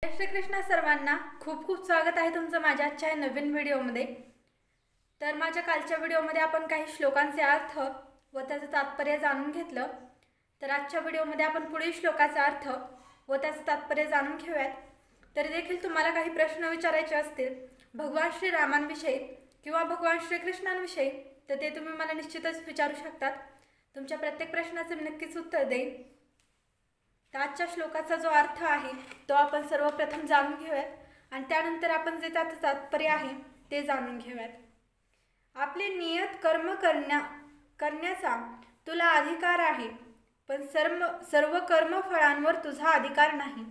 श्रीकृष्ण सर्वांना खूप खूप स्वागत आहे तुमचं माझ्या आजच्या नवीन व्हिडिओमध्ये। तर माझ्या कालच्या व्हिडिओमध्ये आपण काही श्लोकांचे अर्थ व त्याचं तात्पर्य जाणून घेतलं। तर आजच्या व्हिडिओमध्ये आपण पुढील श्लोकाचा अर्थ व त्याचं तात्पर्य जाणून घेऊयात। तरी देखील तुम्हाला काही प्रश्न विचारायचे असतील भगवान श्रीरामांविषयी किंवा भगवान श्रीकृष्णांविषयी तर ते तुम्ही मला निश्चितच विचारू शकतात। तुमच्या प्रत्येक प्रश्नाचे मी नक्कीच उत्तर देईन। आजच्या श्लोकाचा जो अर्थ आहे तो आपण सर्वप्रथम जाणून घेऊयात आणि त्यानंतर आपण जे त्याचं तात्पर्य आहे ते जाणून घेऊयात। आपले नियत कर्म करण्याचा तुला अधिकार आहे, पण सर्व कर्मफळांवर तुझा अधिकार नाही।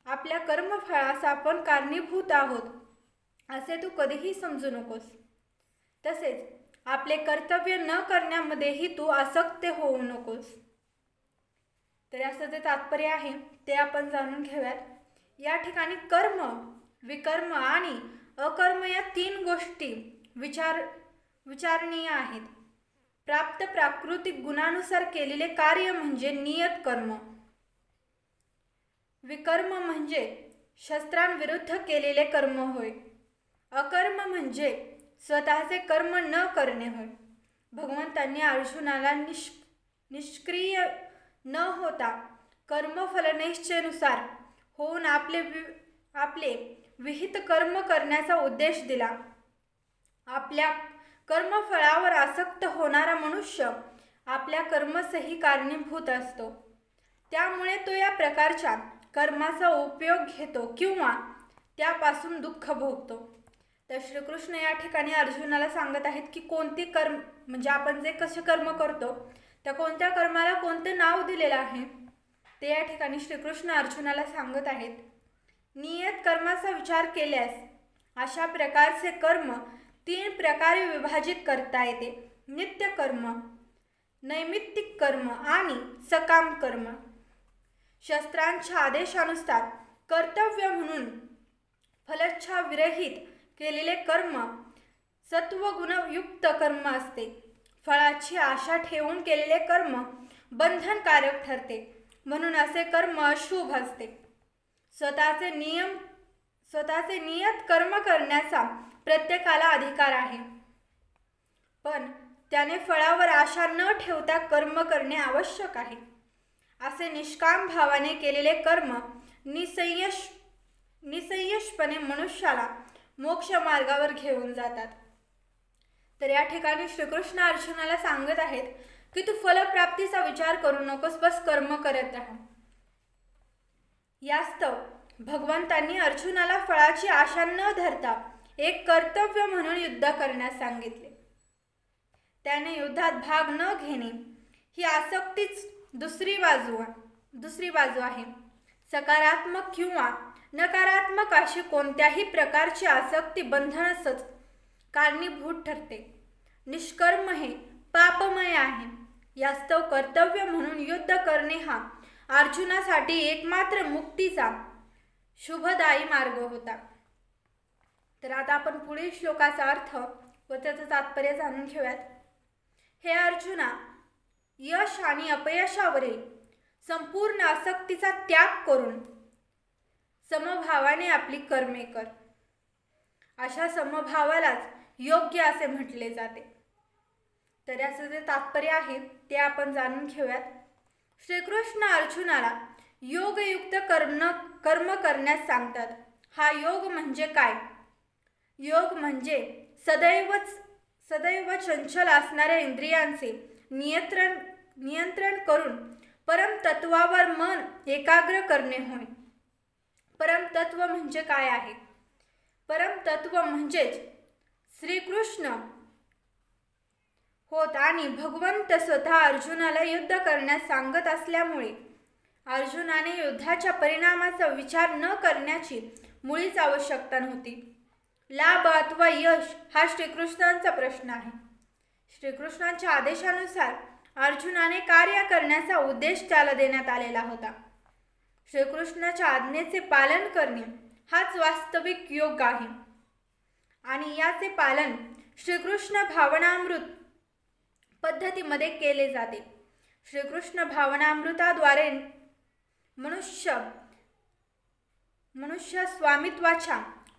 आपल्या कर्मफळास आपण कारणीभूत आहोत असे तू कधीही समजू नकोस। तसेच आपले कर्तव्य न करण्यामध्येही तू आसक्त होऊ नकोस। तर याचं जे तात्पर्य आहे ते आपण जाणून घेऊयात। या ठिकाणी कर्म, विकर्म आणि अकर्म या तीन गोष्टी विचारणीय आहेत। प्राप्त प्राकृतिक गुणानुसार केलेले कार्य म्हणजे नियत कर्म। विकर्म म्हणजे शस्त्रांविरुद्ध केलेले कर्म होय। अकर्म म्हणजे स्वतःचे कर्म न करणे होय। भगवंतांनी अर्जुनाला निष्क्रिय न होता कर्मफलनिश्चयानुसार होऊन आपले विहित कर्म करण्याचा उपदेश दिला। आपल्या कर्मफळावर आसक्त होणारा मनुष्य आपल्या कर्मसही कारणीभूत असतो, त्यामुळे तो या प्रकारच्या कर्माचा उपयोग घेतो किंवा त्यापासून दुःख भोगतो। तर श्रीकृष्ण या ठिकाणी अर्जुनाला सांगत आहेत की कोणती कर्म म्हणजे आपण जे कसे कर्म करतो त्या कोणत्या कर्माला कोणते नाव दिलेले आहे ते या ठिकाणी श्रीकृष्ण अर्जुनाला सांगत आहेत। नियत कर्माचा विचार केल्यास अशा प्रकारचे कर्म तीन प्रकारे विभाजित करता येते: नित्य कर्म, नैमित्तिक कर्म आणि सकाम कर्म। शास्त्रांच्या आदेशानुसार कर्तव्य म्हणून फलेच्छा विरहित केलेले कर्म सत्वगुणयुक्त कर्म असते। फळाची आशा ठेवून केलेले कर्म बंधनकारक ठरते, म्हणून असे कर्म अशुभ असते। स्वतःचे नियत कर्म करण्याचा प्रत्येकाला अधिकार आहे, पण त्याने फळावर आशा न ठेवता कर्म करणे आवश्यक आहे। असे निष्काम भावाने केलेले कर्म निसंयशपणे मनुष्याला मोक्ष मार्गावर घेऊन जातात। तर या ठिकाणी श्रीकृष्ण अर्जुनाला सांगत आहेत की तू फलप्राप्तीचा विचार करू नकोस, बस कर्म करत राहा। यास्तव भगवंतांनी अर्जुनाला फळाची आशा न धरता एक कर्तव्य म्हणून युद्ध करण्यास सांगितले। त्याने युद्धात भाग न घेणे ही आसक्तीच दुसरी बाजू आहे। सकारात्मक किंवा नकारात्मक अशी कोणत्याही प्रकारची आसक्ती बंधनासच कारणीभूत ठरते। निष्कर्म हे पापमय आहे। यास्तव कर्तव्य म्हणून युद्ध करणे हा अर्जुनासाठी एकमात्र मुक्तीचा शुभदायी मार्ग होता। तर आता आपण पुढील श्लोकाचा अर्थ व त्याचं तात्पर्य जाणून घेऊयात। हे अर्जुना, यश आणि अपयशावरील संपूर्ण आसक्तीचा त्याग करून समभावाने आपली कर्मे कर। अशा समभावालाच योग्य असे म्हटले जाते। तर याचं जे तात्पर्य आहे ते आपण जाणून घेऊयात। श्रीकृष्ण अर्जुनाला योगयुक्त कर्म करण्यास सांगतात। हा योग म्हणजे काय? योग म्हणजे सदैव चंचल असणाऱ्या इंद्रियांचे नियंत्रण करून परमतत्वावर मन एकाग्र करणे होय। परमतत्व म्हणजे काय आहे? परमतत्व म्हणजेच श्रीकृष्ण होत आणि भगवंत स्वतः अर्जुनाला युद्ध करण्यास सांगत असल्यामुळे अर्जुनाने युद्धाच्या परिणामाचा विचार न करण्याची मुळीच आवश्यकता नव्हती। लाभ अथवा यश हा श्रीकृष्णांचा प्रश्न आहे। श्रीकृष्णांच्या आदेशानुसार अर्जुनाने कार्य करण्याचा उद्देश त्याला देण्यात आलेला होता। श्रीकृष्णाच्या आज्ञेचे पालन करणे हाच वास्तविक योग आहे आणि याचे पालन श्रीकृष्ण भावनामृत पद्धतीमध्ये केले जाते। श्रीकृष्ण भावनामृताद्वारे मनुष्य मनुष्य स्वामित्वाच्या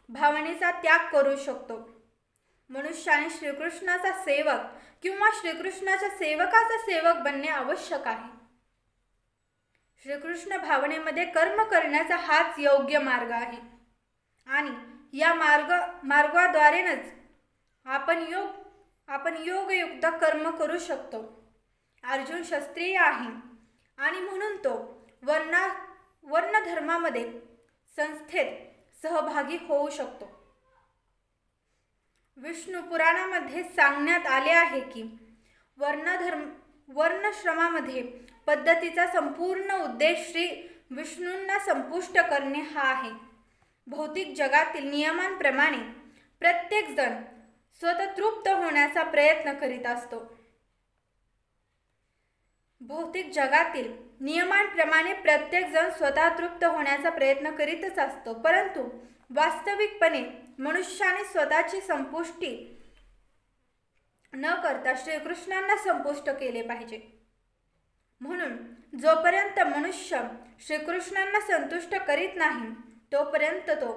भावनेचा त्याग करू शकतो। मनुष्याने श्रीकृष्णाचा सेवक किंवा श्रीकृष्णाच्या सेवकाचा सेवक बनणे आवश्यक आहे। श्रीकृष्ण भावनेमध्ये कर्म करण्याचा हाच योग्य मार्ग आहे आणि या मार्गाद्वारेच आपण योगयुक्त कर्म करू शकतो। अर्जुन क्षत्रिय आहे आणि म्हणून तो वर्ण धर्मामध्ये संस्थेत सहभागी होऊ शकतो। विष्णू पुराणामध्ये सांगण्यात आले आहे की वर्णाश्रमामध्ये पद्धतीचा संपूर्ण उद्देश श्री विष्णूंना संपुष्ट करणे हा आहे। भौतिक जगातील नियमांप्रमाणे प्रत्येक जण स्वतःतृप्त होण्याचा प्रयत्न करीत असतो। भौतिक जगातील नियमांप्रमाणे प्रत्येक जण स्वतःतृप्त होण्याचा प्रयत्न करीतच असतो, परंतु वास्तविकपणे मनुष्याने स्वतःची संपुष्टी न करता श्रीकृष्णांना संपुष्ट केले पाहिजे। म्हणून जोपर्यंत मनुष्य श्रीकृष्णांना संतुष्ट करीत नाही तोपर्यंत तो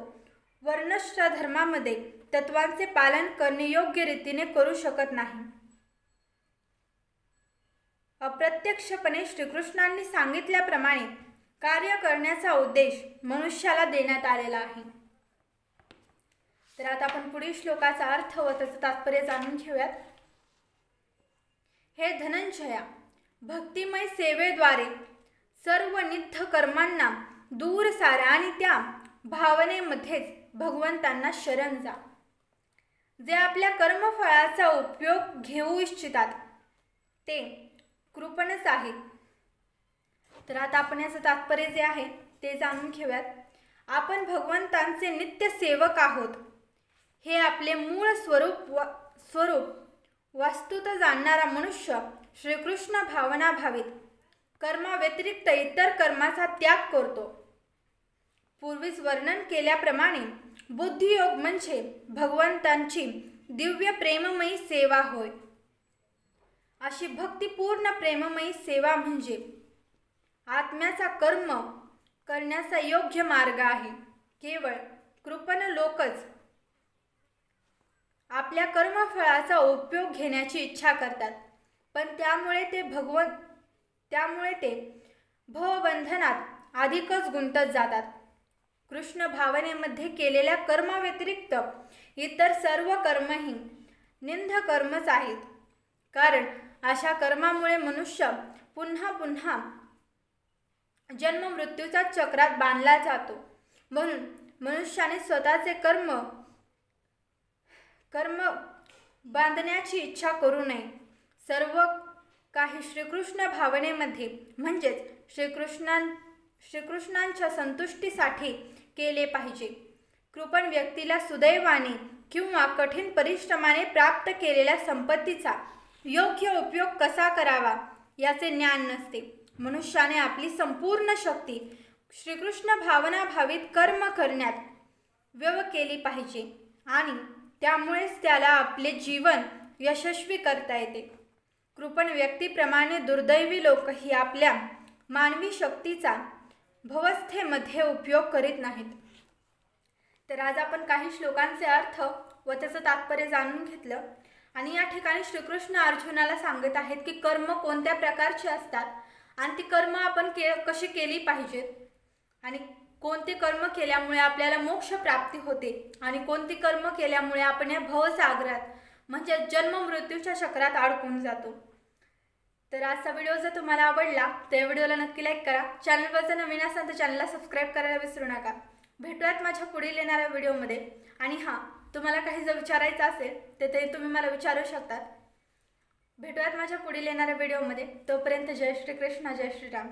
वर्णाश्रम धर्मामध्ये तत्वांचे पालन करणे योग्य रीतीने करू शकत नाही। अप्रत्यक्षपणे श्रीकृष्णांनी सांगितल्याप्रमाणे कार्य करण्याचा उद्देश मनुष्याला देण्यात आलेला आहे। तर आता आपण पुढील श्लोकाचा अर्थ व त्याचे तात्पर्य जाणून घेऊयात। हे धनंजया, भक्तिमय सेवेद्वारे सर्व नित्य कर्मांना दूर सारा आणि त्या भावनेमध्येच भगवंतांना शरण जा। जे आपल्या कर्मफळाचा उपयोग घेऊ इच्छितात ते कृपणच आहेत। तर आता आपण याचं तात्पर्य जे आहे ते जाणून घेऊयात। आपण भगवंतांचे नित्य सेवक आहोत हे आपले मूळ स्वरूप वस्तुतः जाणणारा मनुष्य श्रीकृष्ण भावना भावित कर्माव्यतिरिक्त इतर कर्माचा त्याग करतो। पूर्वीच वर्णन केल्याप्रमाणे बुद्धियोग म्हणजे भगवंतांची दिव्य प्रेममयी सेवा होय। अशी भक्तिपूर्ण प्रेममयी सेवा म्हणजे आत्म्याचा कर्म करण्याचा योग्य मार्ग आहे। केवळ कृपण लोकच आपल्या कर्मफळाचा उपयोग घेण्याची इच्छा करतात, पण त्यामुळे ते भवबंधनात अधिकच गुंतत जातात। कृष्ण भावनेमध्ये केलेल्या कर्माव्यतिरिक्त इतर सर्व कर्मही निंद कर्मच आहेत, कारण अशा कर्मामुळे मनुष्य पुन्हा पुन्हा जन्म मृत्यूच्या चक्रात बांधला जातो। म्हणून मनुष्याने स्वतःचे कर्म बांधण्याची इच्छा करू नये। सर्व काही श्रीकृष्ण भावनेमध्ये म्हणजेच श्रीकृष्णांच्या संतुष्टीसाठी केले पाहिजे। कृपण व्यक्तीला सुदैवाने किंवा कठीण परिश्रमाने प्राप्त केलेल्या संपत्तीचा योग्य उपयोग कसा करावा याचे ज्ञान नसते। मनुष्याने आपली संपूर्ण शक्ती श्रीकृष्ण भावना भावित कर्म करण्यात व्यय केली पाहिजे आणि त्यामुळेच त्याला आपले जीवन यशस्वी करता येते। कृपण व्यक्तीप्रमाणे दुर्दैवी लोकही आपल्या मानवी शक्तीचा भवस्थेमध्ये उपयोग करीत नाहीत। तर आज आपण काही श्लोकांचे अर्थ व त्याचं तात्पर्य जाणून घेतलं आणि या ठिकाणी श्रीकृष्ण अर्जुनाला सांगत आहेत की कर्म कोणत्या प्रकारचे असतात आणि ती कर्म आपण कशी केली पाहिजेत आणि कोणते कर्म केल्यामुळे आपल्याला मोक्ष प्राप्ती होते आणि कोणती कर्म केल्यामुळे आपण या भवसागरात म्हणजे जन्म मृत्यूच्या चक्रात अडकून जातो। तर आजचा व्हिडिओ जर तुम्हाला आवडला तर या व्हिडिओला नक्की लाईक करा। चॅनलवर जर नवीन असाल तर चॅनलला सबस्क्राईब करायला विसरू नका। भेटूयात माझ्या पुढील येणाऱ्या व्हिडिओमध्ये आणि हां, तुम्हाला काही जर विचारायचं असेल तर ते तुम्ही मला विचारू शकतात। भेटूयात माझ्या पुढील येणाऱ्या व्हिडिओमध्ये। तोपर्यंत जय श्री कृष्ण, जय श्रीराम।